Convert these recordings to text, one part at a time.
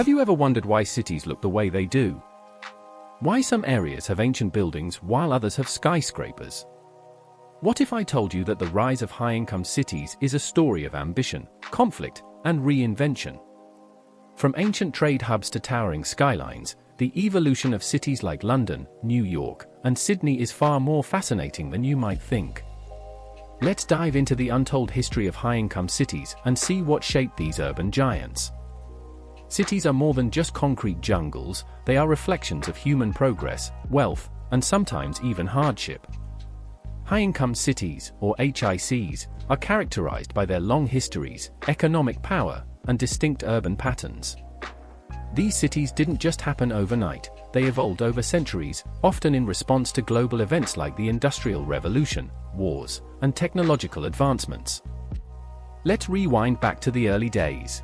Have you ever wondered why cities look the way they do? Why some areas have ancient buildings while others have skyscrapers? What if I told you that the rise of high-income cities is a story of ambition, conflict, and reinvention? From ancient trade hubs to towering skylines, the evolution of cities like London, New York, and Sydney is far more fascinating than you might think. Let's dive into the untold history of high-income cities and see what shaped these urban giants. Cities are more than just concrete jungles, they are reflections of human progress, wealth, and sometimes even hardship. High-income cities, or HICs, are characterized by their long histories, economic power, and distinct urban patterns. These cities didn't just happen overnight, they evolved over centuries, often in response to global events like the Industrial Revolution, wars, and technological advancements. Let's rewind back to the early days.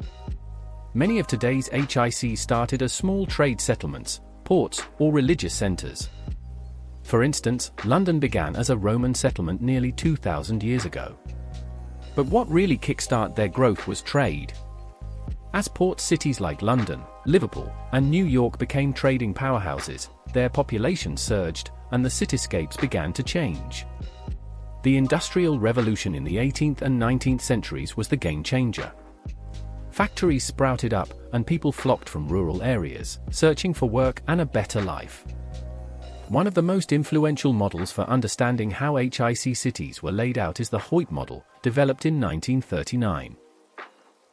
Many of today's HICs started as small trade settlements, ports, or religious centers. For instance, London began as a Roman settlement nearly 2,000 years ago. But what really kickstarted their growth was trade. As port cities like London, Liverpool, and New York became trading powerhouses, their populations surged, and the cityscapes began to change. The Industrial Revolution in the 18th and 19th centuries was the game changer. Factories sprouted up, and people flocked from rural areas, searching for work and a better life. One of the most influential models for understanding how HIC cities were laid out is the Hoyt model, developed in 1939.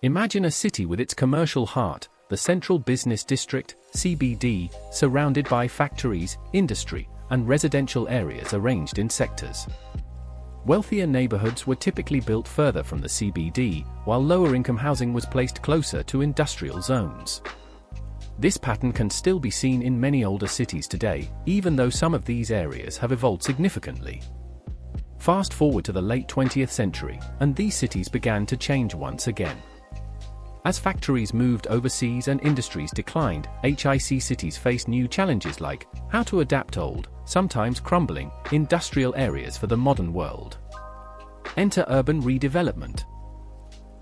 Imagine a city with its commercial heart, the Central Business District, CBD, surrounded by factories, industry, and residential areas arranged in sectors. Wealthier neighborhoods were typically built further from the CBD, while lower-income housing was placed closer to industrial zones. This pattern can still be seen in many older cities today, even though some of these areas have evolved significantly. Fast forward to the late 20th century, and these cities began to change once again. As factories moved overseas and industries declined, HIC cities faced new challenges like how to adapt old, sometimes crumbling, industrial areas for the modern world. Enter urban redevelopment.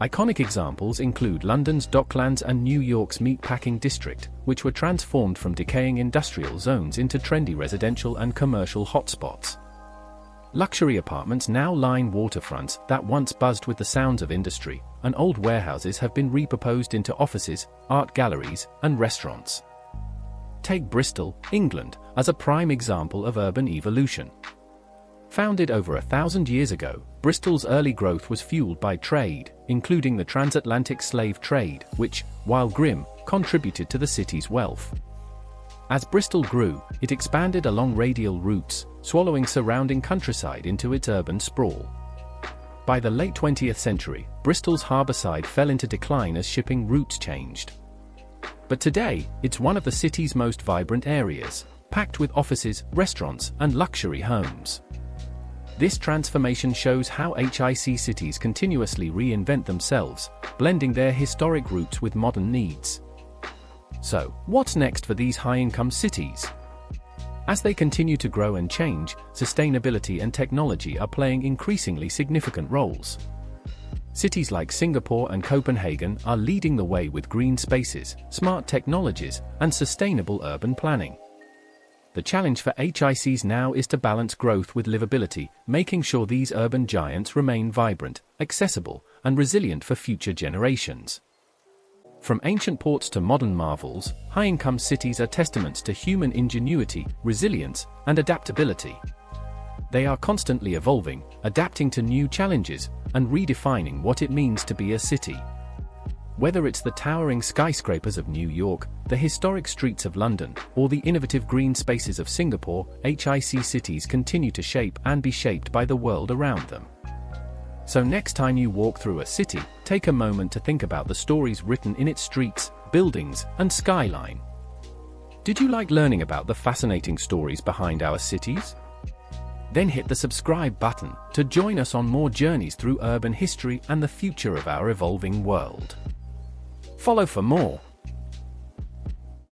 Iconic examples include London's Docklands and New York's Meatpacking District, which were transformed from decaying industrial zones into trendy residential and commercial hotspots. Luxury apartments now line waterfronts that once buzzed with the sounds of industry, and old warehouses have been repurposed into offices, art galleries, and restaurants. Take Bristol, England, as a prime example of urban evolution. Founded over 1,000 years ago, Bristol's early growth was fueled by trade, including the transatlantic slave trade, which, while grim, contributed to the city's wealth. As Bristol grew, it expanded along radial routes, swallowing surrounding countryside into its urban sprawl. By the late 20th century, Bristol's harbourside fell into decline as shipping routes changed. But today, it's one of the city's most vibrant areas, packed with offices, restaurants, and luxury homes. This transformation shows how HIC cities continuously reinvent themselves, blending their historic roots with modern needs. So, what's next for these high-income cities? As they continue to grow and change, sustainability and technology are playing increasingly significant roles. Cities like Singapore and Copenhagen are leading the way with green spaces, smart technologies, and sustainable urban planning. The challenge for HICs now is to balance growth with livability, making sure these urban giants remain vibrant, accessible, and resilient for future generations. From ancient ports to modern marvels, high-income cities are testaments to human ingenuity, resilience, and adaptability. They are constantly evolving, adapting to new challenges, and redefining what it means to be a city. Whether it's the towering skyscrapers of New York, the historic streets of London, or the innovative green spaces of Singapore, HIC cities continue to shape and be shaped by the world around them. So next time you walk through a city, take a moment to think about the stories written in its streets, buildings, and skyline. Did you like learning about the fascinating stories behind our cities? Then hit the subscribe button to join us on more journeys through urban history and the future of our evolving world. Follow for more.